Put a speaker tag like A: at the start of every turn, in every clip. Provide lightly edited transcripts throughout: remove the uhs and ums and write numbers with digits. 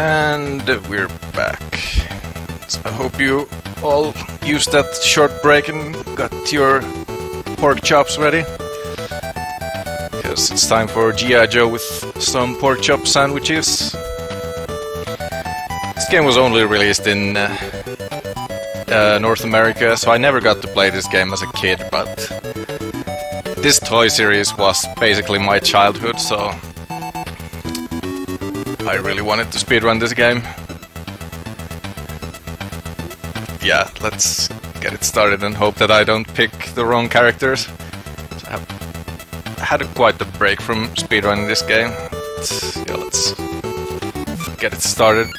A: And we're back. So I hope you all used that short break and got your pork chops ready. Because it's time for G.I. Joe with some pork chop sandwiches. This game was only released in North America, so I never got to play this game as a kid, but this toy series was basically my childhood, so I really wanted to speedrun this game. Yeah, let's get it started and hope that I don't pick the wrong characters. So I had quite a break from speedrunning this game. Yeah, let's get it started.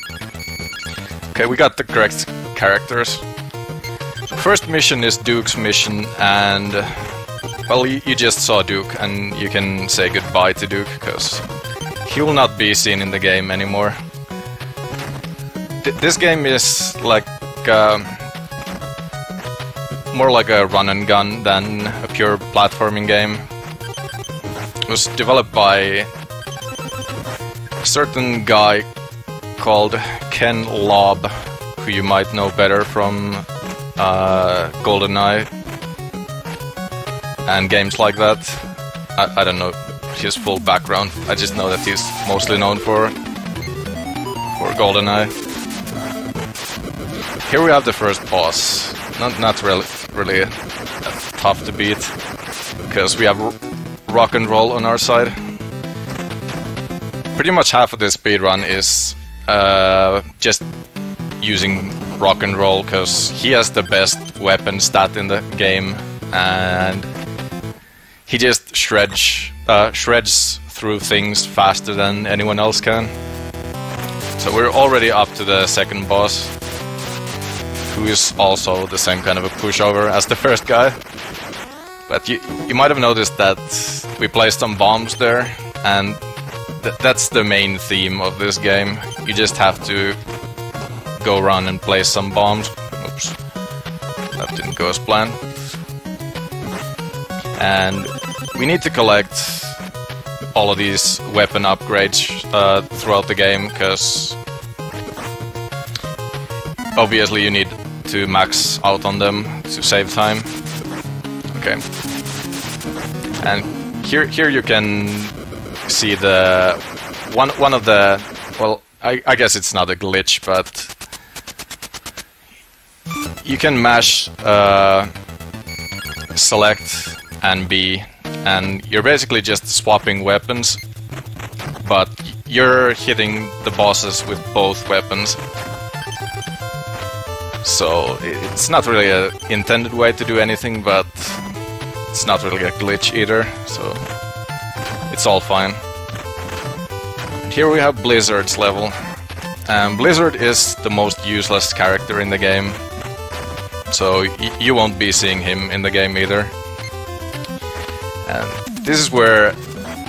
A: Okay, we got the correct characters. First mission is Duke's mission, and well, you just saw Duke, and you can say goodbye to Duke, because he will not be seen in the game anymore. This game is like more like a run and gun than a pure platforming game. It was developed by a certain guy called Ken Lobb, who you might know better from GoldenEye and games like that. I don't know his full background. I just know that he's mostly known for GoldenEye. Here we have the first boss. Not really tough to beat, because we have rock and roll on our side. Pretty much half of this speedrun is just using rock and roll, because he has the best weapon stat in the game, and he just shreds through things faster than anyone else can. So we're already up to the second boss, who is also the same kind of a pushover as the first guy. But you might have noticed that we placed some bombs there, and that's the main theme of this game. You just have to go around and place some bombs. Oops, that didn't go as planned. And we need to collect all of these weapon upgrades throughout the game, because obviously you need to max out on them to save time. Okay. And here you can see the one of the, well, I guess it's not a glitch, but you can mash select and B, and you're basically just swapping weapons, but you're hitting the bosses with both weapons. So it's not really an intended way to do anything, but it's not really a glitch either, so it's all fine. Here we have Blizzard's level, and Blizzard is the most useless character in the game, so you won't be seeing him in the game either. And this is where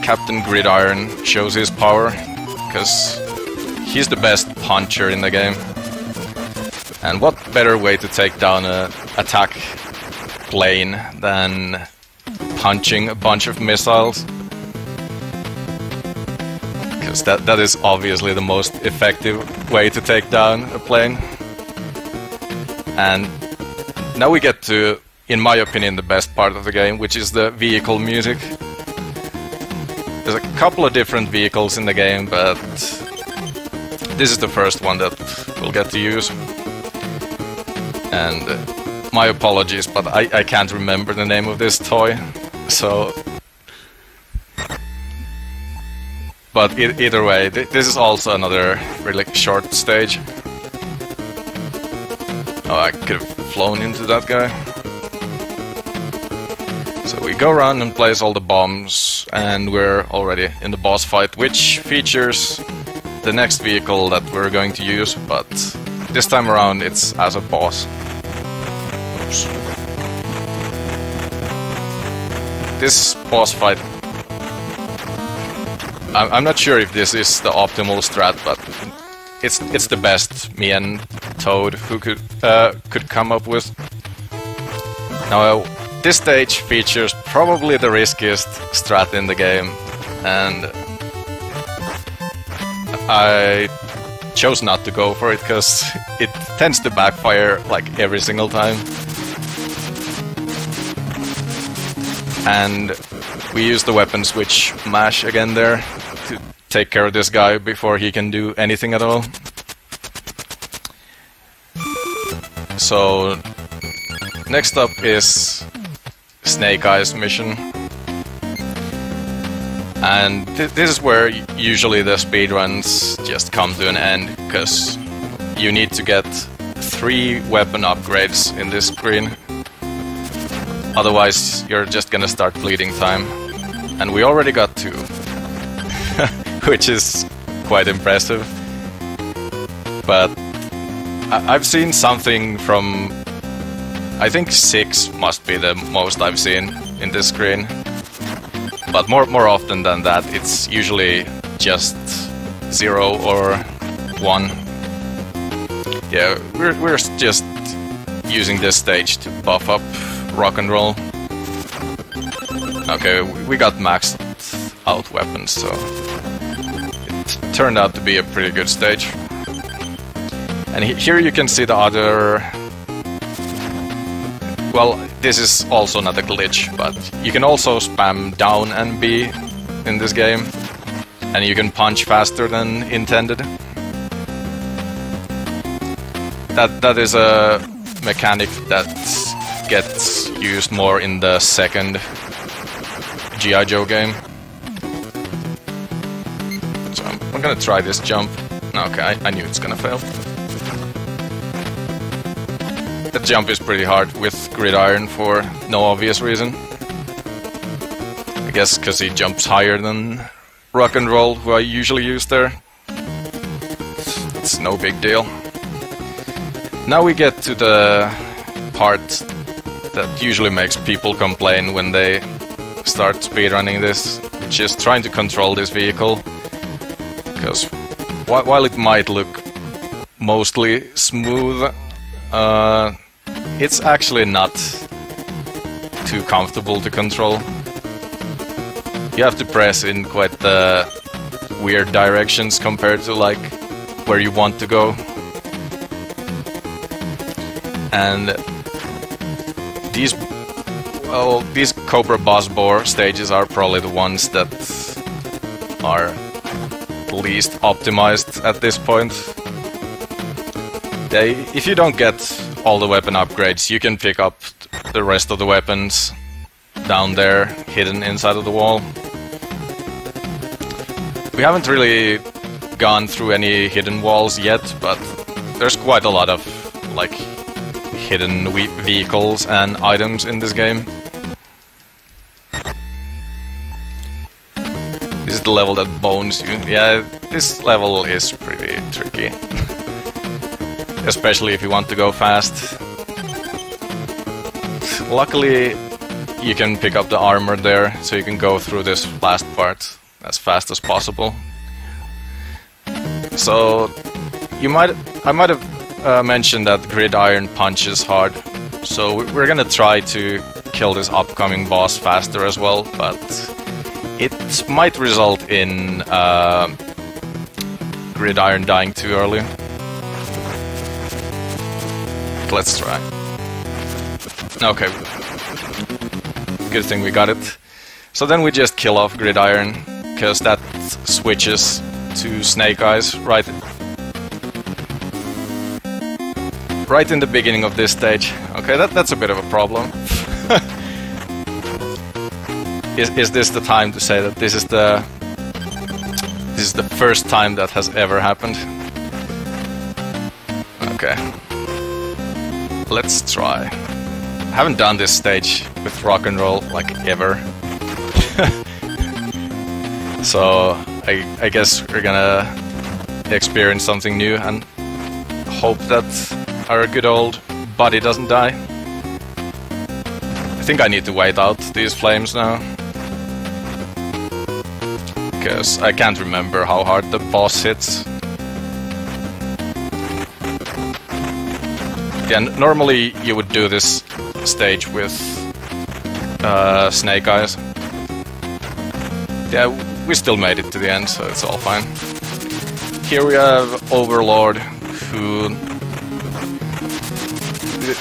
A: Captain Gridiron shows his power, because he's the best puncher in the game. And what better way to take down an attack plane than punching a bunch of missiles? Because that is obviously the most effective way to take down a plane. And now we get to, in my opinion, the best part of the game, which is the vehicle music. There's a couple of different vehicles in the game, but this is the first one that we'll get to use. And my apologies, but I can't remember the name of this toy, so... But either way, this is also another really short stage. Oh, I could have flown into that guy. So we go around and place all the bombs, and we're already in the boss fight, which features the next vehicle that we're going to use, but this time around it's as a boss. Oops. This boss fight, I'm not sure if this is the optimal strat, but it's the best me and Toad who could come up with. Now, this stage features probably the riskiest strat in the game, and I chose not to go for it because it tends to backfire like every single time. And we use the weapon switch mash again there to take care of this guy before he can do anything at all. So next up is Snake Eyes mission. And this is where usually the speedruns just come to an end, because you need to get 3 weapon upgrades in this screen. Otherwise, you're just gonna start bleeding time. And we already got 2, which is quite impressive. But I've seen something from... I think 6 must be the most I've seen in this screen. But more often than that, it's usually just 0 or 1. Yeah, we're just using this stage to buff up rock and roll. Okay, we got maxed out weapons, so it turned out to be a pretty good stage. And here you can see the other... Well, this is also not a glitch, but you can also spam down and B in this game, and you can punch faster than intended. That is a mechanic that gets used more in the second G.I. Joe game. So I'm gonna try this jump. Okay, I knew it's gonna fail. The jump is pretty hard with Gridiron for no obvious reason. I guess because he jumps higher than Rock and Roll, who I usually use there. It's no big deal. Now we get to the part that usually makes people complain when they start speedrunning this, which is trying to control this vehicle. Because while it might look mostly smooth, it's actually not too comfortable to control. You have to press in quite the weird directions compared to like where you want to go. And these Cobra Boss Bore stages are probably the ones that are least optimized at this point. If you don't get all the weapon upgrades, you can pick up the rest of the weapons down there, hidden inside of the wall. We haven't really gone through any hidden walls yet, but there's quite a lot of like hidden vehicles and items in this game. This is the level that bones you. Yeah, this level is pretty tricky. Especially if you want to go fast. Luckily, you can pick up the armor there, so you can go through this last part as fast as possible. So, I might have mentioned that Gridiron punches hard, so we're gonna try to kill this upcoming boss faster as well, but it might result in Gridiron dying too early. Let's try. Okay. Good thing we got it. So then we just kill off Gridiron, because that switches to Snake Eyes right in the beginning of this stage. Okay, that's a bit of a problem. Is this the time to say that this is the first time that has ever happened? Okay. Let's try. I haven't done this stage with Rock and Roll like ever. So I guess we're gonna experience something new and hope that our good old buddy doesn't die. I think I need to wait out these flames now, because I can't remember how hard the boss hits. Yeah, normally you would do this stage with Snake Eyes. Yeah, we still made it to the end, so it's all fine. here we have Overlord, who...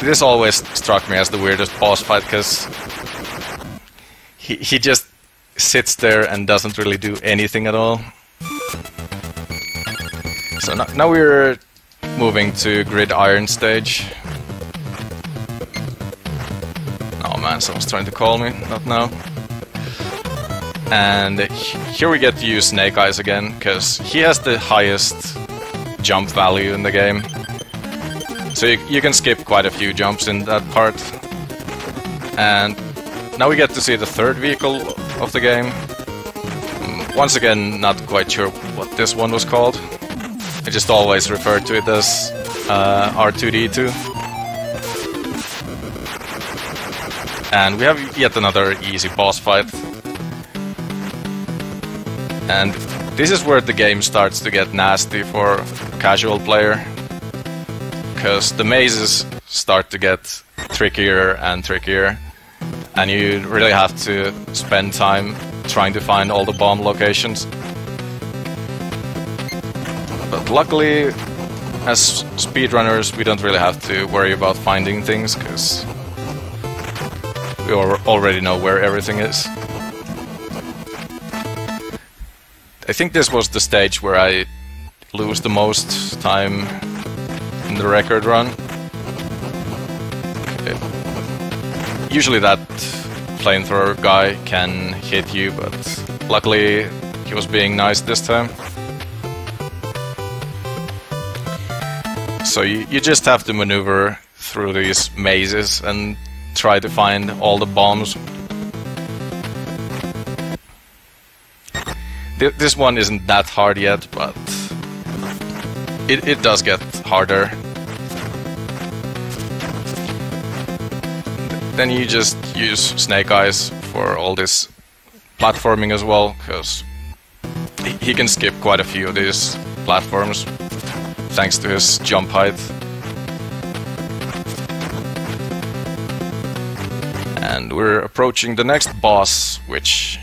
A: This always struck me as the weirdest boss fight, because he just sits there and doesn't really do anything at all. So now we're moving to Gridiron stage. Oh man, someone's trying to call me, not now. And here we get to use Snake Eyes again, because he has the highest jump value in the game. So you can skip quite a few jumps in that part. And now we get to see the third vehicle of the game. Once again, not quite sure what this one was called. I just always refer to it as R2-D2. And we have yet another easy boss fight. And this is where the game starts to get nasty for a casual player. Because the mazes start to get trickier and trickier. And you really have to spend time trying to find all the bomb locations. But luckily, as speedrunners, we don't really have to worry about finding things, because we already know where everything is. I think this was the stage where I lose the most time in the record run. Okay. Usually that flamethrower guy can hit you, but luckily he was being nice this time. So you just have to maneuver through these mazes and try to find all the bombs. This one isn't that hard yet, but it does get harder. Then you just use Snake Eyes for all this platforming as well, because he can skip quite a few of these platforms thanks to his jump height. And we're approaching the next boss, which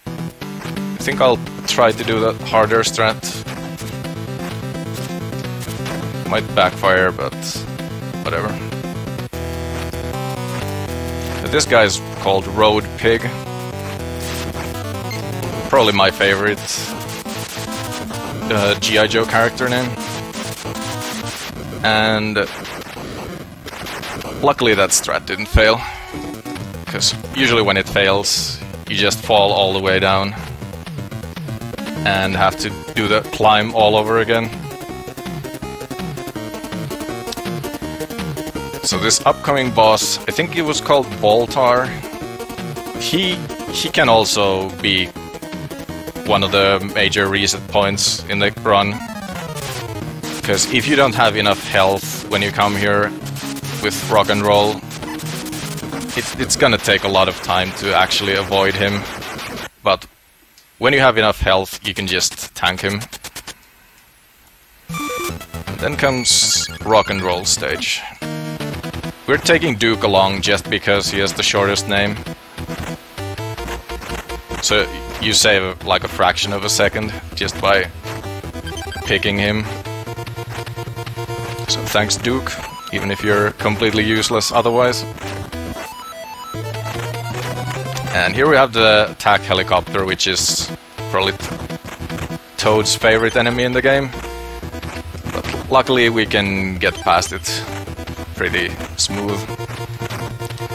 A: I think I'll try to do the harder strat. Might backfire, but whatever. This guy's called Road Pig. Probably my favorite G.I. Joe character name. And luckily that strat didn't fail. Because usually when it fails, you just fall all the way down and have to do the climb all over again. So this upcoming boss, I think it was called Boltar. He can also be one of the major reset points in the run. Because if you don't have enough health when you come here with rock and roll, it's gonna take a lot of time to actually avoid him. But when you have enough health, you can just tank him. And then comes rock and roll stage. We're taking Duke along just because he has the shortest name. So you save like a fraction of a second just by picking him. So thanks Duke, even if you're completely useless otherwise. And here we have the attack helicopter, which is probably Toad's favorite enemy in the game. But luckily we can get past it pretty smooth.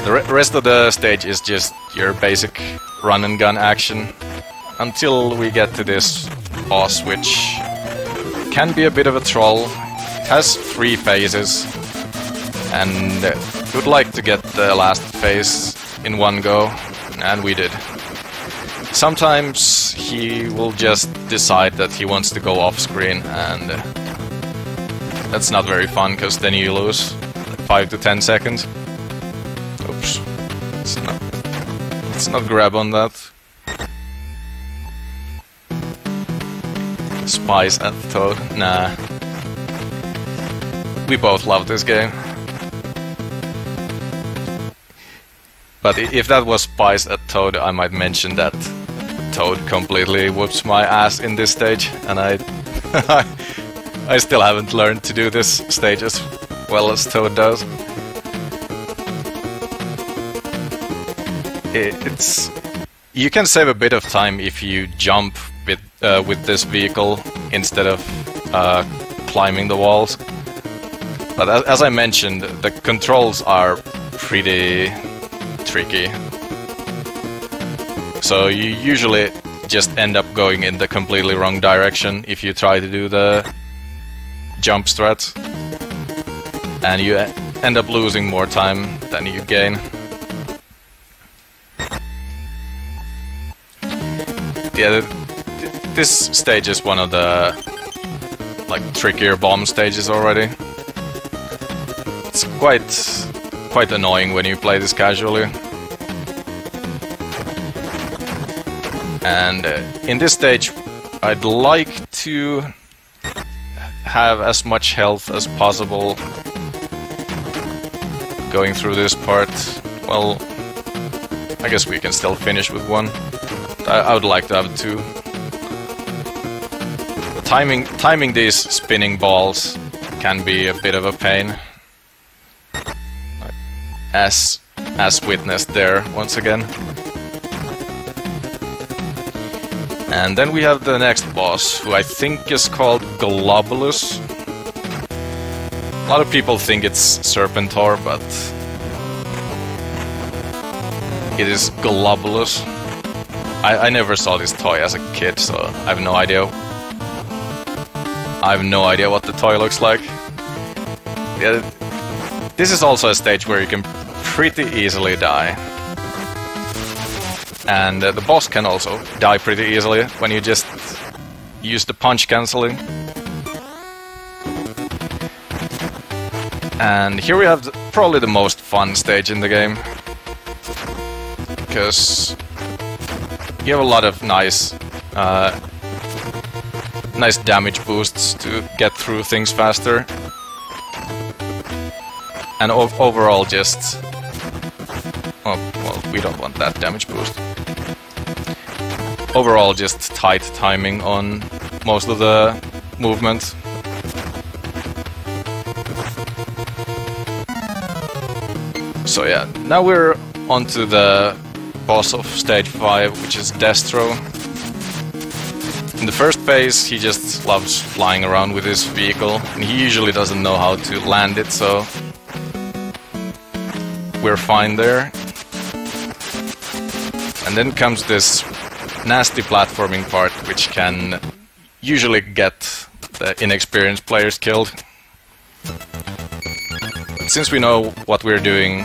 A: The rest of the stage is just your basic run and gun action until we get to this boss, which can be a bit of a troll. It has 3 phases and would like to get the last phase in one go, and we did. Sometimes he will just decide that he wants to go off screen, and that's not very fun because then you lose 5 to 10 seconds. Oops. Let's not grab on that. Spies at Toad. Nah. We both love this game. But if that was Spies at Toad, I might mention that Toad completely whoops my ass in this stage, and I still haven't learned to do this stage as well as Toad does. You can save a bit of time if you jump with this vehicle instead of climbing the walls. But as I mentioned, the controls are pretty tricky. So you usually just end up going in the completely wrong direction if you try to do the jump strats. And you end up losing more time than you gain. Yeah, this stage is one of the trickier bomb stages already. It's quite annoying when you play this casually. And in this stage, I'd like to have as much health as possible going through this part. Well, I guess we can still finish with one. I would like to have two. Timing these spinning balls can be a bit of a pain, as witnessed there once again. And then we have the next boss, who I think is called Globulus. A lot of people think it's Serpentor, but it is Globulus. I never saw this toy as a kid, so I have no idea. I have no idea what the toy looks like. Yeah, this is also a stage where you can pretty easily die. And the boss can also die pretty easily when you just use the punch cancelling. And here we have probably the most fun stage in the game, because you have a lot of nice damage boosts to get through things faster. And overall just... oh, well, we don't want that damage boost. Overall just tight timing on most of the movement. So yeah, now we're onto the boss of stage 5, which is Destro. In the first phase, he just loves flying around with his vehicle, and he usually doesn't know how to land it, so we're fine there. And then comes this nasty platforming part, which can usually get the inexperienced players killed. But since we know what we're doing,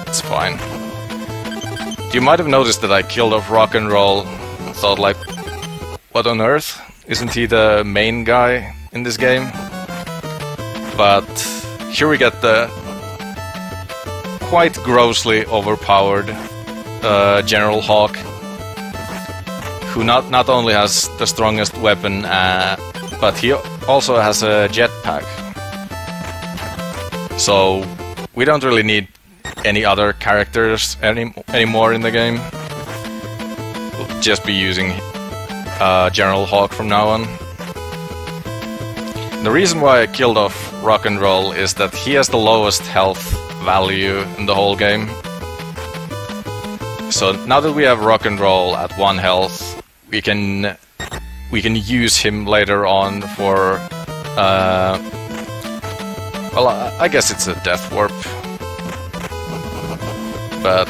A: it's fine. You might have noticed that I killed off Rock and Roll and thought, like, what on earth? Isn't he the main guy in this game? But here we get the quite grossly overpowered General Hawk, who not only has the strongest weapon, but he also has a jetpack. So we don't really need any other characters anymore in the game. We'll just be using General Hawk from now on. The reason why I killed off Rock and Roll is that he has the lowest health value in the whole game. So now that we have Rock and Roll at 1 health, we can use him later on for well, I guess it's a death warp. But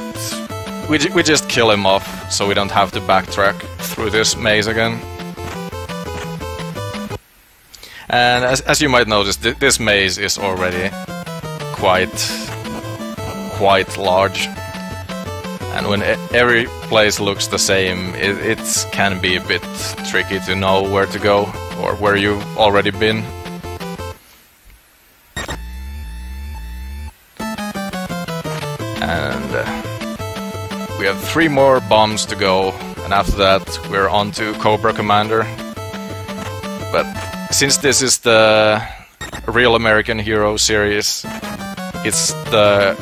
A: we just kill him off, so we don't have to backtrack through this maze again. And as you might notice, this maze is already quite large. And when every place looks the same, it can be a bit tricky to know where to go, or where you've already been. And we have 3 more bombs to go, and after that we're on to Cobra Commander. But since this is the Real American Hero series, it's the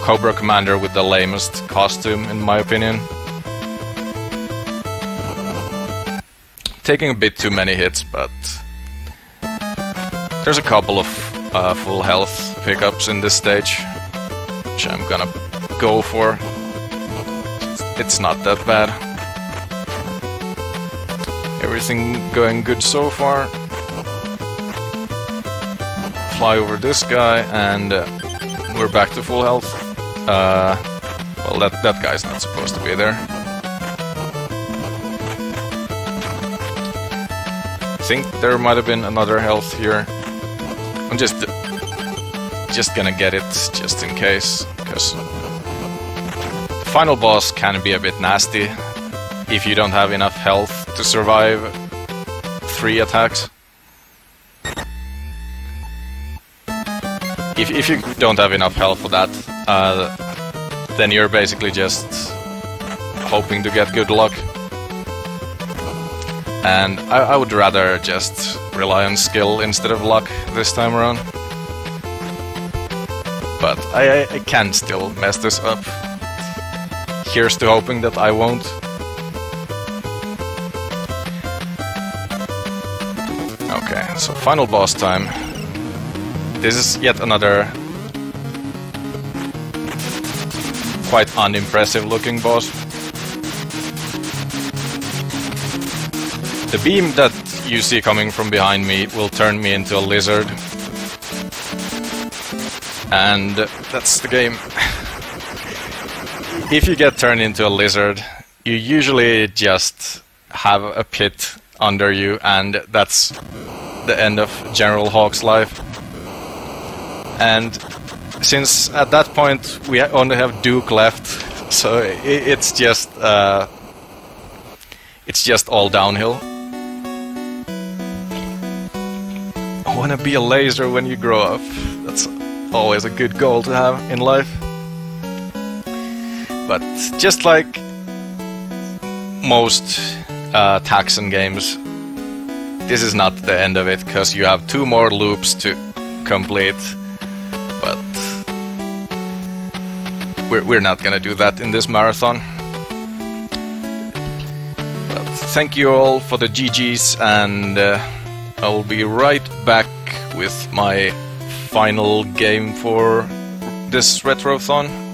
A: Cobra Commander with the lamest costume, in my opinion. Taking a bit too many hits, but There's a couple of full health pickups in this stage, which I'm gonna go for. It's not that bad. Everything going good so far. Fly over this guy, and we're back to full health. Well, that guy's not supposed to be there. I think there might have been another health here. I'm just gonna get it just in case, because the final boss can be a bit nasty if you don't have enough health to survive 3 attacks. If you don't have enough health for that, then you're basically just hoping to get good luck. And I would rather just rely on skill instead of luck this time around. But I can still mess this up. Here's to hoping that I won't. Okay, so final boss time. This is yet another quite unimpressive looking boss. The beam that you see coming from behind me will turn me into a lizard. And that's the game. If you get turned into a lizard, you usually just have a pit under you, and that's the end of General Hawk's life. And since at that point we only have Duke left, so it's just all downhill. I wanna be a laser when you grow up. That's always a good goal to have in life. But just like most Taxon games, this is not the end of it, because you have 2 more loops to complete. But we're not gonna do that in this marathon. But thank you all for the GGs, and I'll be right back with my final game for this Retrothon.